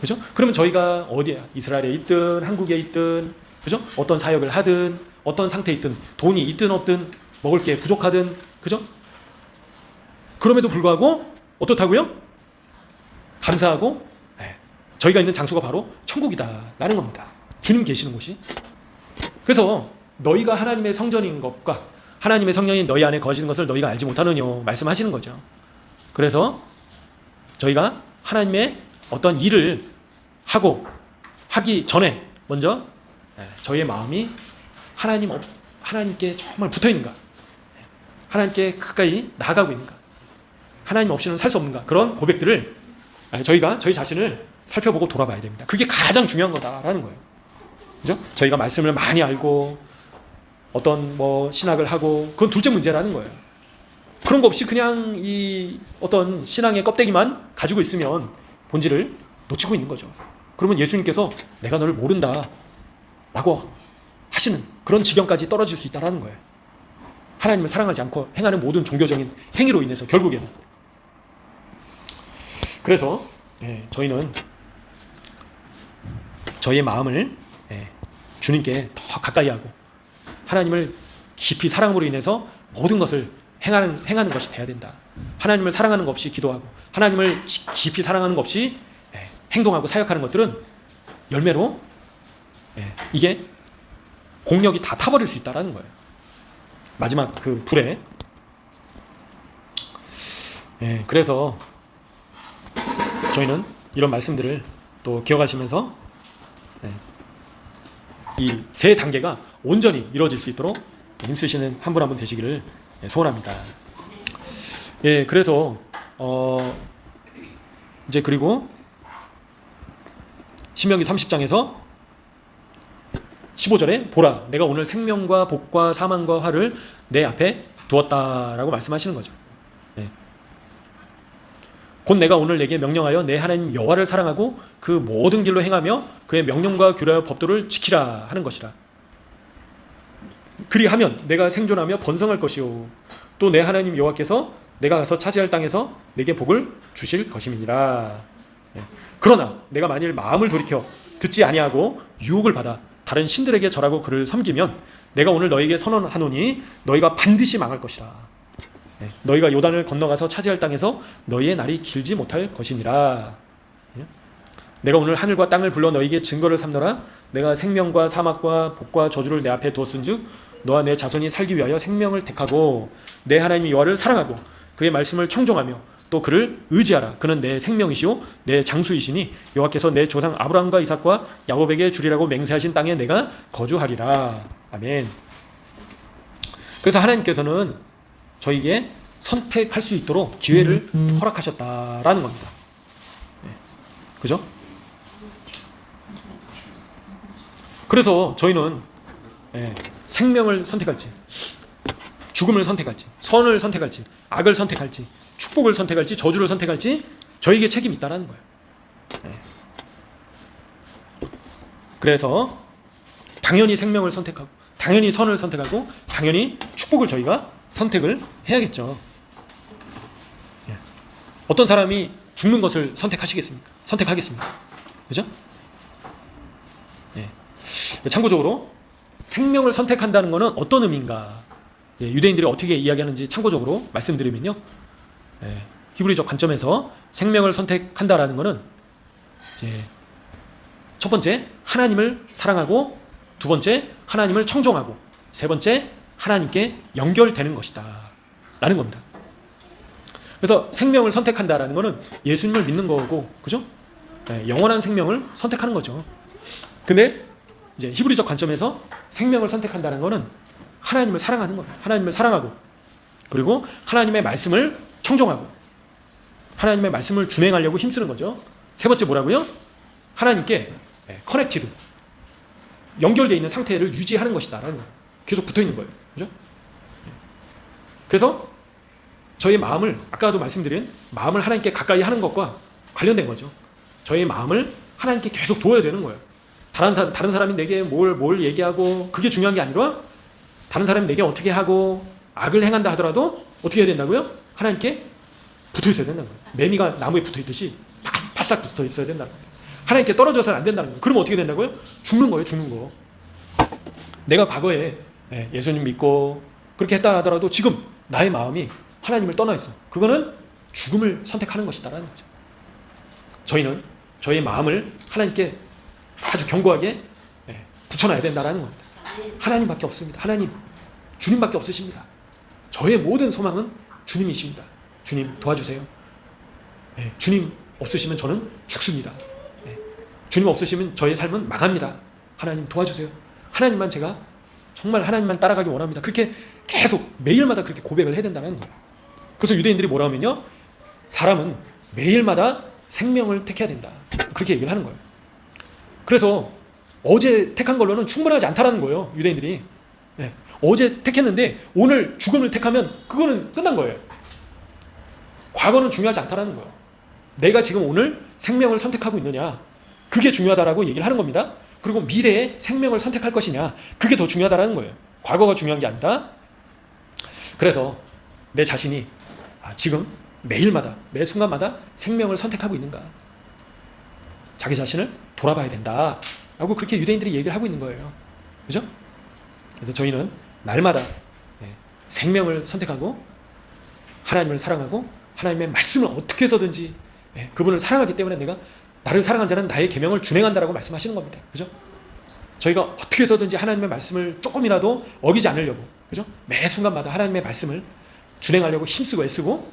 그죠? 그러면 저희가 어디에, 이스라엘에 있든 한국에 있든, 그죠? 어떤 사역을 하든 어떤 상태에 있든, 돈이 있든 없든, 먹을 게 부족하든, 그죠? 그럼에도 불구하고 어떻다고요? 감사하고, 예, 저희가 있는 장소가 바로 천국이다라는 겁니다. 주님 계시는 곳이. 그래서 너희가 하나님의 성전인 것과 하나님의 성령이 너희 안에 거하시는 것을 너희가 알지 못하느뇨 말씀하시는 거죠. 그래서 저희가 하나님의 어떤 일을 하기 전에 먼저, 예, 저희의 마음이 하나님께 정말 붙어 있는가, 하나님께 가까이 나아가고 있는가, 하나님 없이는 살 수 없는가, 그런 고백들을, 예, 저희가 저희 자신을 살펴보고 돌아봐야 됩니다. 그게 가장 중요한 거다라는 거예요. 그죠? 저희가 말씀을 많이 알고 어떤 신학을 하고 그건 둘째 문제라는 거예요. 그런 거 없이 그냥 이 어떤 신앙의 껍데기만 가지고 있으면 본질을 놓치고 있는 거죠. 그러면 예수님께서 내가 너를 모른다 라고 하시는 그런 지경까지 떨어질 수 있다는 거예요. 하나님을 사랑하지 않고 행하는 모든 종교적인 행위로 인해서 결국에는. 그래서, 예, 저희는 저희의 마음을, 예, 주님께 더 가까이 하고 하나님을 깊이 사랑으로 인해서 모든 것을 행하는 것이 돼야 된다. 하나님을 사랑하는 것 없이 기도하고 하나님을 깊이 사랑하는 것 없이, 예, 행동하고 사역하는 것들은 열매로, 예, 이게 공력이 다 타버릴 수 있다는 거예요. 마지막 그 불에. 예, 그래서 저희는 이런 말씀들을 또 기억하시면서, 예, 이 세 단계가 온전히 이루어질 수 있도록 힘쓰시는 한 분 한 분 되시기를, 예, 소원합니다. 예, 그래서 이제 그리고 신명기 30장에서 15절에 보라, 내가 오늘 생명과 복과 사망과 화를 내 앞에 두었다라고 말씀하시는 거죠. 예. 곧 내가 오늘 내게 명령하여 내 하나님 여호와를 사랑하고 그 모든 길로 행하며 그의 명령과 규례와 법도를 지키라 하는 것이라. 그리하면 내가 생존하며 번성할 것이요 또 내 하나님 여호와께서 내가 가서 차지할 땅에서 내게 복을 주실 것임이니라. 그러나 내가 만일 마음을 돌이켜 듣지 아니하고 유혹을 받아 다른 신들에게 절하고 그를 섬기면 내가 오늘 너에게 선언하노니 너희가 반드시 망할 것이라. 너희가 요단을 건너가서 차지할 땅에서 너희의 날이 길지 못할 것이니라. 내가 오늘 하늘과 땅을 불러 너희에게 증거를 삼노라. 내가 생명과 사막과 복과 저주를 내 앞에 두었은즉 너와 내 자손이 살기 위하여 생명을 택하고 내 하나님 여호와를 사랑하고 그의 말씀을 청종하며 또 그를 의지하라. 그는 내 생명이시오 내 장수이시니 여호와께서 내 조상 아브라함과 이삭과 야곱에게 주리라고 맹세하신 땅에 내가 거주하리라. 아멘. 그래서 하나님께서는 저에게 선택할 수 있도록 기회를 허락하셨다라는 겁니다. 그죠? 그래서 저희는 생명을 선택할지, 죽음을 선택할지, 선을 선택할지, 악을 선택할지, 축복을 선택할지, 저주를 선택할지 저에게 책임이 있다는 거예요. 그래서 당연히 생명을 선택하고, 당연히 선을 선택하고, 당연히 축복을 저희가 선택을 해야겠죠. 어떤 사람이 죽는 것을 선택하시겠습니까? 선택하겠습니까? 그죠? 참고적으로 생명을 선택한다는 것은 어떤 의미인가? 유대인들이 어떻게 이야기하는지 참고적으로 말씀드리면요. 히브리적 관점에서 생명을 선택한다라는 것은 이제 첫 번째 하나님을 사랑하고, 두 번째 하나님을 청종하고, 세 번째 하나님께 연결되는 것이다 라는 겁니다. 그래서 생명을 선택한다라는 것은 예수님을 믿는 거고, 그죠? 영원한 생명을 선택하는 거죠. 근데 이제 히브리적 관점에서 생명을 선택한다는 것은 하나님을 사랑하는 거예요. 하나님을 사랑하고, 그리고 하나님의 말씀을 청종하고, 하나님의 말씀을 준행하려고 힘쓰는 거죠. 세 번째 뭐라고요? 하나님께 커넥티드, 연결되어 있는 상태를 유지하는 것이다 라는 거예요. 계속 붙어 있는 거예요. 그죠? 그래서 저희 마음을, 아까도 말씀드린 마음을 하나님께 가까이 하는 것과 관련된 거죠. 저희 마음을 하나님께 계속 둬야 되는 거예요. 다른 사람이 내게 뭘 얘기하고 그게 중요한 게 아니라, 다른 사람이 내게 어떻게 하고 악을 행한다 하더라도 어떻게 해야 된다고요? 하나님께 붙어 있어야 된다는 거예요. 매미가 나무에 붙어 있듯이 바싹 붙어 있어야 된다는 거예요. 하나님께 떨어져서는 안 된다는 거예요. 그러면 어떻게 된다고요? 죽는 거예요. 죽는 거. 내가 과거에 예수님 믿고 그렇게 했다 하더라도 지금 나의 마음이 하나님을 떠나 있어. 그거는 죽음을 선택하는 것이다라는 거죠. 저희는 저희 마음을 하나님께 아주 견고하게 붙여놔야 된다라는 겁니다. 하나님밖에 없습니다. 하나님, 주님밖에 없으십니다. 저의 모든 소망은 주님이십니다. 주님 도와주세요. 주님 없으시면 저는 죽습니다. 주님 없으시면 저의 삶은 망합니다. 하나님 도와주세요. 하나님만, 제가 정말 하나님만 따라가기 원합니다. 그렇게 계속 매일마다 그렇게 고백을 해야 된다는 거예요. 그래서 유대인들이 뭐라 하면요, 사람은 매일마다 생명을 택해야 된다, 그렇게 얘기를 하는 거예요. 그래서 어제 택한 걸로는 충분하지 않다라는 거예요. 유대인들이 어제 택했는데 오늘 죽음을 택하면 그거는 끝난 거예요. 과거는 중요하지 않다라는 거예요. 내가 지금 오늘 생명을 선택하고 있느냐, 그게 중요하다라고 얘기를 하는 겁니다. 그리고 미래에 생명을 선택할 것이냐, 그게 더 중요하다라는 거예요. 과거가 중요한 게 아니다. 그래서 내 자신이 지금 매일마다, 매 순간마다 생명을 선택하고 있는가, 자기 자신을 돌아봐야 된다 라고 그렇게 유대인들이 얘기를 하고 있는 거예요. 그죠? 그래서 저희는 날마다 생명을 선택하고, 하나님을 사랑하고, 하나님의 말씀을 어떻게 해서든지, 그분을 사랑하기 때문에 내가, 나를 사랑한 자는 나의 계명을 준행한다라고 말씀하시는 겁니다. 그죠? 저희가 어떻게 해서든지 하나님의 말씀을 조금이라도 어기지 않으려고, 그죠? 매 순간마다 하나님의 말씀을 준행하려고 힘쓰고 애쓰고,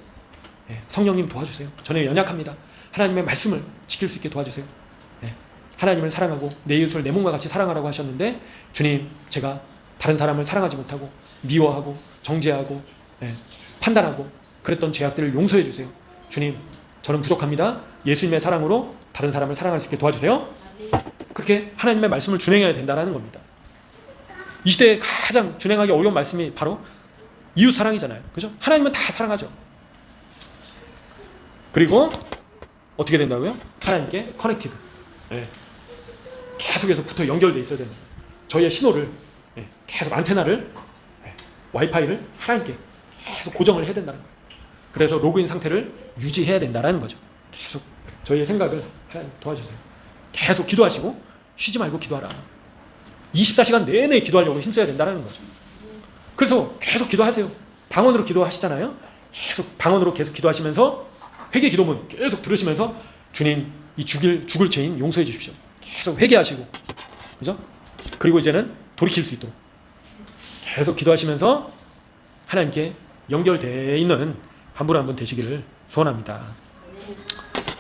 성령님 도와주세요. 저는 연약합니다. 하나님의 말씀을 지킬 수 있게 도와주세요. 하나님을 사랑하고 내 이웃을 내 몸과 같이 사랑하라고 하셨는데, 주님, 제가 다른 사람을 사랑하지 못하고 미워하고 정죄하고 판단하고 그랬던 죄악들을 용서해 주세요. 주님, 저는 부족합니다. 예수님의 사랑으로 다른 사람을 사랑할 수 있게 도와주세요. 그렇게 하나님의 말씀을 준행해야 된다는 겁니다. 이 시대에 가장 준행하기 어려운 말씀이 바로 이웃 사랑이잖아요. 그죠? 하나님은 다 사랑하죠. 그리고 어떻게 된다고요? 하나님께 커넥티드. 예. 계속해서 붙어 연결돼 있어야 됩니다. 저희의 신호를 계속 안테나를 와이파이를 하나님께 계속 고정을 해야 된다는 거예요. 그래서 로그인 상태를 유지해야 된다는 거죠. 계속 저희의 생각을 하나님 도와주세요. 계속 기도하시고 쉬지 말고 기도하라. 24시간 내내 기도하려고 힘써야 된다는 거죠. 그래서 계속 기도하세요. 방언으로 기도하시잖아요. 계속 방언으로 계속 기도하시면서 회개 기도문 계속 들으시면서 주님 이 죽을 죄인 용서해 주십시오. 계속 회개하시고, 그죠? 그리고 이제는 돌이킬 수 있도록 계속 기도하시면서 하나님께 연결되어 있는 한 분 한 분 되시기를 소원합니다.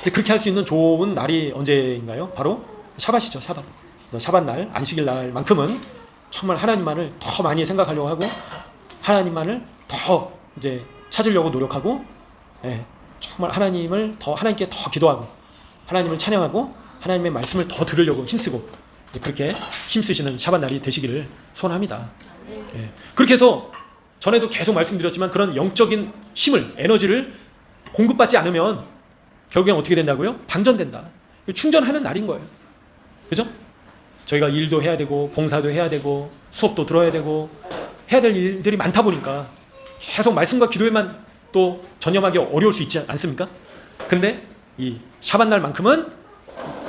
이제 그렇게 할 수 있는 좋은 날이 언제인가요? 바로 샤밧이죠. 샤밧. 샤밧 날, 안식일 날만큼은 정말 하나님만을 더 많이 생각하려고 하고 하나님만을 더 이제 찾으려고 노력하고, 정말 하나님께 더 기도하고 하나님을 찬양하고 하나님의 말씀을 더 들으려고 힘쓰고 이제 그렇게 힘쓰시는 샤밧 날이 되시기를 소원합니다. 그렇게 해서 전에도 계속 말씀드렸지만 그런 영적인 힘을, 에너지를 공급받지 않으면 결국엔 어떻게 된다고요? 방전된다. 충전하는 날인 거예요. 그죠? 저희가 일도 해야 되고 봉사도 해야 되고 수업도 들어야 되고 해야 될 일들이 많다 보니까 계속 말씀과 기도에만 또 전념하기 어려울 수 있지 않습니까? 근데 이 샤밧 날만큼은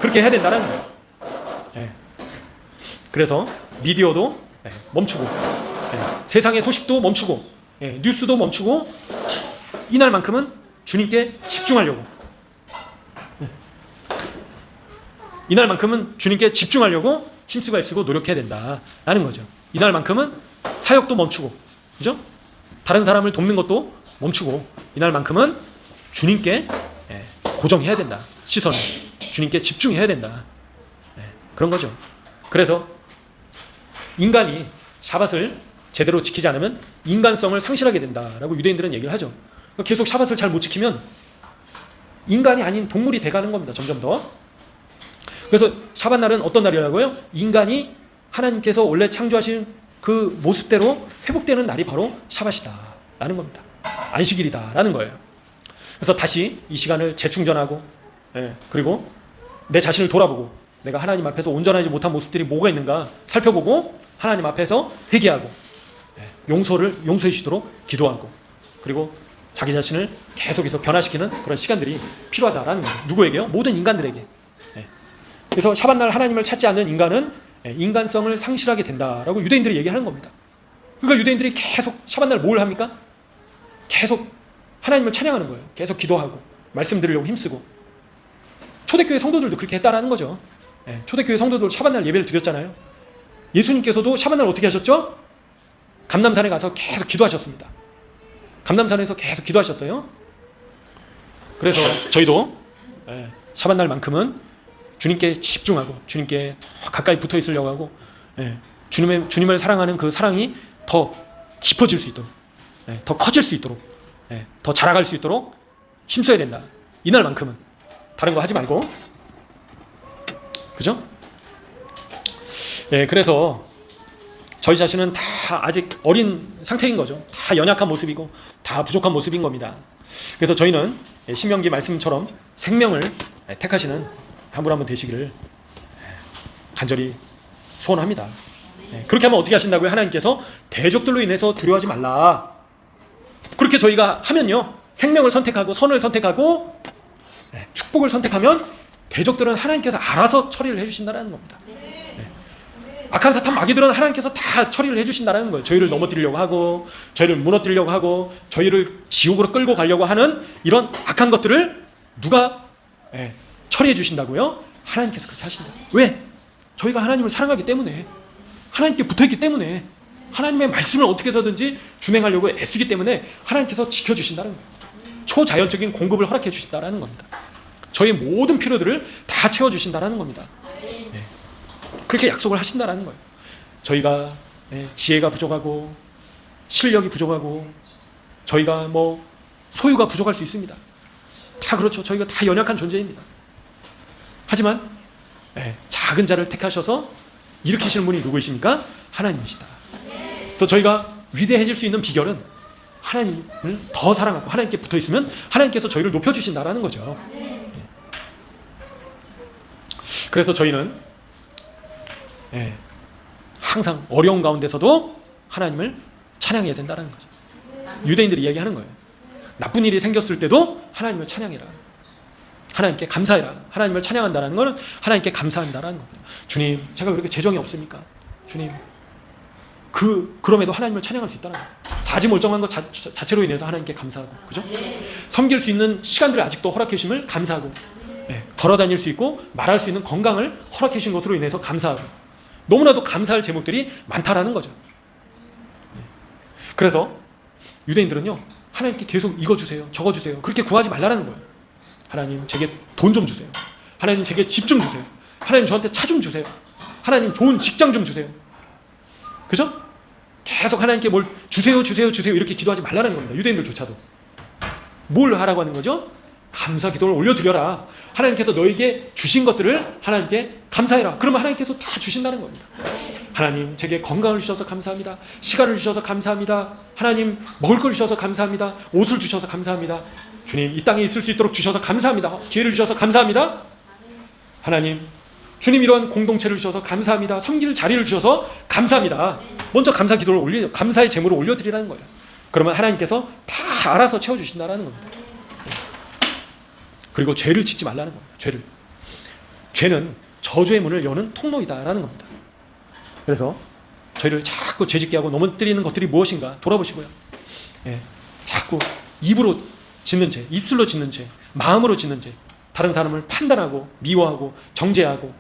그렇게 해야 된다는 거예요. 그래서 미디어도 멈추고 세상의 소식도 멈추고 뉴스도 멈추고 이날만큼은 주님께 집중하려고 이날만큼은 주님께 집중하려고 힘쓰고 애쓰고 노력해야 된다라는 거죠. 이날만큼은 사역도 멈추고, 그죠? 다른 사람을 돕는 것도 멈추고 이날만큼은 주님께 고정해야 된다. 시선을 주님께 집중해야 된다. 그런 거죠. 그래서 인간이 샤밧을 제대로 지키지 않으면 인간성을 상실하게 된다라고 유대인들은 얘기를 하죠. 계속 샤밧을 잘 못 지키면 인간이 아닌 동물이 돼가는 겁니다. 점점 더. 그래서 샤밧 날은 어떤 날이라고요? 인간이 하나님께서 원래 창조하신 그 모습대로 회복되는 날이 바로 샤밧이다라는 겁니다. 안식일이다라는 거예요. 그래서 다시 이 시간을 재충전하고, 그리고 내 자신을 돌아보고 내가 하나님 앞에서 온전하지 못한 모습들이 뭐가 있는가 살펴보고 하나님 앞에서 회개하고 용서해 주시도록 기도하고, 그리고 자기 자신을 계속해서 변화시키는 그런 시간들이 필요하다라는 거예요. 누구에게요? 모든 인간들에게. 그래서 샤밧 날 하나님을 찾지 않는 인간은 인간성을 상실하게 된다라고 유대인들이 얘기하는 겁니다. 그러니까 유대인들이 계속 샤밧 날 뭘 합니까? 계속 하나님을 찬양하는 거예요. 계속 기도하고 말씀 들으려고 힘쓰고. 초대교회 성도들도 그렇게 했다라는 거죠. 초대교회 성도들 샤밧 날 예배를 드렸잖아요. 예수님께서도 샤밧 날 어떻게 하셨죠? 감람산에 가서 계속 기도하셨습니다. 감람산에서 계속 기도하셨어요. 그래서 저희도 샤밧 날만큼은 주님께 집중하고 주님께 더 가까이 붙어 있으려고 하고, 주님을 사랑하는 그 사랑이 더 깊어질 수 있도록, 더 커질 수 있도록, 더 자라갈 수 있도록 힘써야 된다. 이날만큼은 다른 거 하지 말고, 그죠? 그래서 저희 자신은 다 아직 어린 상태인 거죠. 다 연약한 모습이고 다 부족한 모습인 겁니다. 그래서 저희는 신명기 말씀처럼 생명을 택하시는 한 분 한 분 되시기를 간절히 소원합니다. 그렇게 하면 어떻게 하신다고요? 하나님께서 대적들로 인해서 두려워하지 말라. 그렇게 저희가 하면요, 생명을 선택하고 선을 선택하고 축복을 선택하면 대적들은 하나님께서 알아서 처리를 해주신다는 겁니다. 악한 사탄 마귀들은 하나님께서 다 처리를 해주신다는 거예요. 저희를 넘어뜨리려고 하고 저희를 무너뜨리려고 하고 저희를 지옥으로 끌고 가려고 하는 이런 악한 것들을 누가 처리해 주신다고요? 하나님께서 그렇게 하신다. 왜? 저희가 하나님을 사랑하기 때문에, 하나님께 붙어있기 때문에, 하나님의 말씀을 어떻게 해서든지 준행하려고 애쓰기 때문에 하나님께서 지켜주신다는 거예요. 초자연적인 공급을 허락해 주신다는 겁니다. 저희 모든 필요들을 다 채워주신다는 겁니다. 그렇게 약속을 하신다는 거예요. 저희가 지혜가 부족하고 실력이 부족하고 저희가 소유가 부족할 수 있습니다. 다 그렇죠. 저희가 다 연약한 존재입니다. 하지만 작은 자를 택하셔서 일으키시는 분이 누구이십니까? 하나님이시다. 그래서 저희가 위대해질 수 있는 비결은 하나님을 더 사랑하고 하나님께 붙어 있으면 하나님께서 저희를 높여주신다라는 거죠. 그래서 저희는 항상 어려운 가운데서도 하나님을 찬양해야 된다는 거죠. 유대인들이 이야기하는 거예요. 나쁜 일이 생겼을 때도 하나님을 찬양해라. 하나님께 감사해라. 하나님을 찬양한다는 것은 하나님께 감사한다는 겁니다. 주님, 제가 왜 이렇게 재정이 없습니까? 주님, 그럼에도 하나님을 찬양할 수 있다는 거예요. 사지멀쩡한 것 자체로 인해서 하나님께 감사하고, 그죠? 섬길 수 있는 시간들을 아직도 허락해 주심을 감사하고, 걸어 다닐 수 있고 말할 수 있는 건강을 허락해 주신 것으로 인해서 감사하고, 너무나도 감사할 제목들이 많다라는 거죠. 그래서 유대인들은요, 하나님께 계속 이거 주세요, 저거 주세요, 그렇게 구하지 말라는 거예요. 하나님, 제게 돈 좀 주세요. 하나님, 제게 집 좀 주세요. 하나님, 저한테 차 좀 주세요. 하나님, 좋은 직장 좀 주세요. 그죠? 계속 하나님께 뭘 주세요, 주세요, 주세요 이렇게 기도하지 말라는 겁니다. 유대인들조차도. 뭘 하라고 하는 거죠? 감사 기도를 올려드려라. 하나님께서 너에게 주신 것들을 하나님께 감사해라. 그러면 하나님께서 다 주신다는 겁니다. 하나님, 제게 건강을 주셔서 감사합니다. 시간을 주셔서 감사합니다. 하나님, 먹을 걸 주셔서 감사합니다. 옷을 주셔서 감사합니다. 주님, 이 땅에 있을 수 있도록 주셔서 감사합니다. 기회를 주셔서 감사합니다. 하나님, 주님 이러한 공동체를 주셔서 감사합니다. 섬길 자리를 주셔서 감사합니다. 먼저 감사 기도를 감사의 제물을 올려드리라는 거예요. 그러면 하나님께서 다 알아서 채워주신다는 겁니다. 그리고 죄를 짓지 말라는 겁니다. 죄는 저주의 문을 여는 통로이다라는 겁니다. 그래서 저희를 자꾸 죄짓게 하고 넘어뜨리는 것들이 무엇인가 돌아보시고요. 자꾸 입으로 짓는 죄, 입술로 짓는 죄, 마음으로 짓는 죄, 다른 사람을 판단하고 미워하고 정죄하고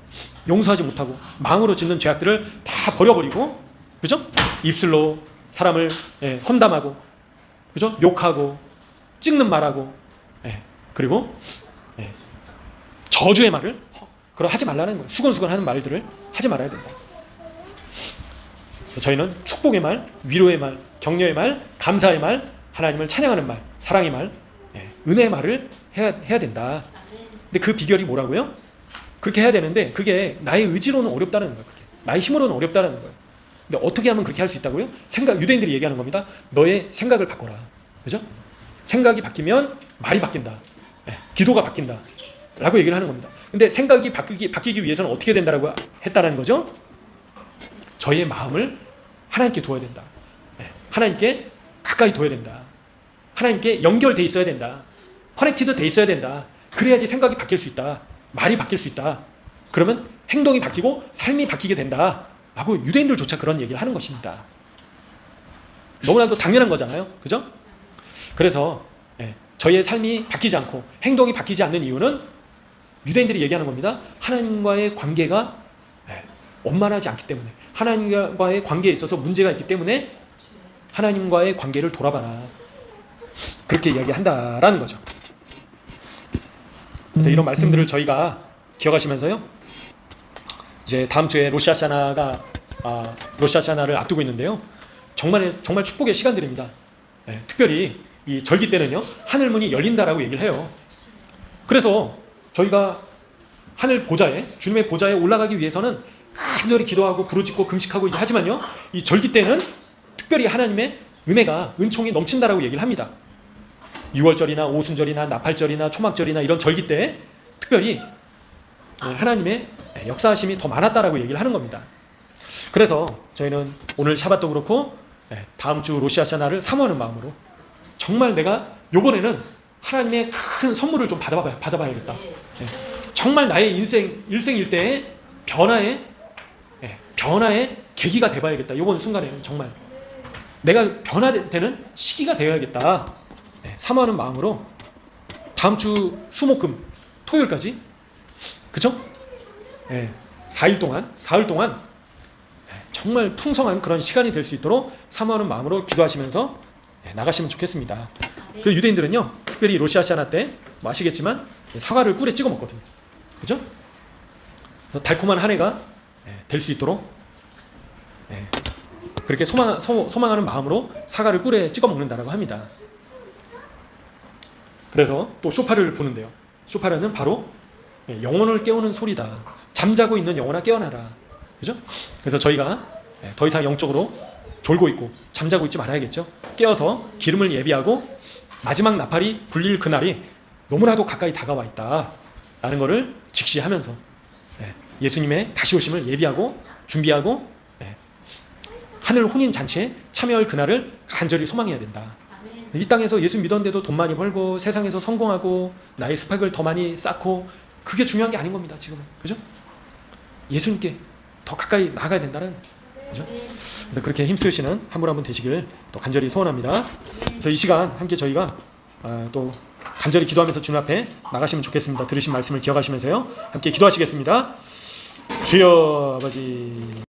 용서하지 못하고 마음으로 짓는 죄악들을 다 버려버리고, 그죠? 입술로 사람을 험담하고, 그죠? 욕하고 찍는 말하고, 그리고 저주의 말을 그걸 하지 말라는 거예요. 수건수건하는 말들을 하지 말아야 된다. 그래서 저희는 축복의 말, 위로의 말, 격려의 말, 감사의 말, 하나님을 찬양하는 말, 사랑의 말, 은혜의 말을 해야 된다. 근데 그 비결이 뭐라고요? 그렇게 해야 되는데 그게 나의 의지로는 어렵다는 거예요. 나의 힘으로는 어렵다는 거예요. 근데 어떻게 하면 그렇게 할 수 있다고요? 유대인들이 얘기하는 겁니다. 너의 생각을 바꿔라. 그죠? 생각이 바뀌면 말이 바뀐다. 기도가 바뀐다. 라고 얘기를 하는 겁니다. 근데 생각이 바뀌기 위해서는 어떻게 된다라고 했다는 거죠? 저희의 마음을 하나님께 두어야 된다. 하나님께 가까이 둬야 된다. 하나님께 연결돼 있어야 된다. 커넥티드 돼 있어야 된다. 그래야지 생각이 바뀔 수 있다. 말이 바뀔 수 있다. 그러면 행동이 바뀌고 삶이 바뀌게 된다. 라고 유대인들조차 그런 얘기를 하는 것입니다. 너무나도 당연한 거잖아요. 그죠? 그래서 저희의 삶이 바뀌지 않고 행동이 바뀌지 않는 이유는 유대인들이 얘기하는 겁니다. 하나님과의 관계가 원만하지 않기 때문에, 하나님과의 관계에 있어서 문제가 있기 때문에 하나님과의 관계를 돌아봐라. 그렇게 이야기한다라는 거죠. 그래서 이런 말씀들을 저희가 기억하시면서요, 이제 다음 주에 로샤샤나를 앞두고 있는데요, 정말 축복의 시간들입니다. 특별히 이 절기 때는요, 하늘 문이 열린다라고 얘기를 해요. 그래서 저희가 하늘 보좌에, 주님의 보좌에 올라가기 위해서는 간절히 기도하고 부르짖고 금식하고 이제 하지만요, 이 절기 때는 특별히 하나님의 은혜가, 은총이 넘친다라고 얘기를 합니다. 6월절이나 오순절이나 나팔절이나 초막절이나 이런 절기 때 특별히 하나님의 역사하심이 더 많았다라고 얘기를 하는 겁니다. 그래서 저희는 오늘 샤밧도 그렇고 다음 주 로시아샤나를 사모하는 마음으로 정말 내가 요번에는 하나님의 큰 선물을 좀 받아봐야겠다. 정말 나의 일생일대의 변화의 계기가 돼봐야겠다. 요번 순간에는 정말 내가 변화되는 시기가 되어야겠다. 사모하는 마음으로 다음 주 수목금 토요일까지, 그죠? 4일 동안 정말 풍성한 그런 시간이 될 수 있도록 사모하는 마음으로 기도하시면서 나가시면 좋겠습니다. 그 유대인들은요, 특별히 로시아샤나 때 뭐 아시겠지만 사과를 꿀에 찍어 먹거든요. 그죠? 달콤한 한 해가 될 수 있도록 그렇게 소망하는 마음으로 사과를 꿀에 찍어 먹는다라고 합니다. 그래서 또 쇼파를 부는데요. 쇼파르는 바로 영혼을 깨우는 소리다. 잠자고 있는 영혼아 깨어나라. 그죠? 그래서 저희가 더 이상 영적으로 졸고 있고 잠자고 있지 말아야겠죠. 깨어서 기름을 예비하고 마지막 나팔이 불릴 그날이 너무나도 가까이 다가와 있다라는 것을 직시하면서 예수님의 다시 오심을 예비하고 준비하고 하늘 혼인 잔치에 참여할 그날을 간절히 소망해야 된다. 이 땅에서 예수 믿었는데도 돈 많이 벌고 세상에서 성공하고 나의 스펙을 더 많이 쌓고 그게 중요한 게 아닌 겁니다. 지금은. 그죠? 예수님께 더 가까이 나가야 된다는, 그죠? 그래서 그렇게 힘쓰시는 한 분 한 분 되시길 또 간절히 소원합니다. 그래서 이 시간 함께 저희가 또 간절히 기도하면서 주님 앞에 나가시면 좋겠습니다. 들으신 말씀을 기억하시면서요. 함께 기도하시겠습니다. 주여 아버지.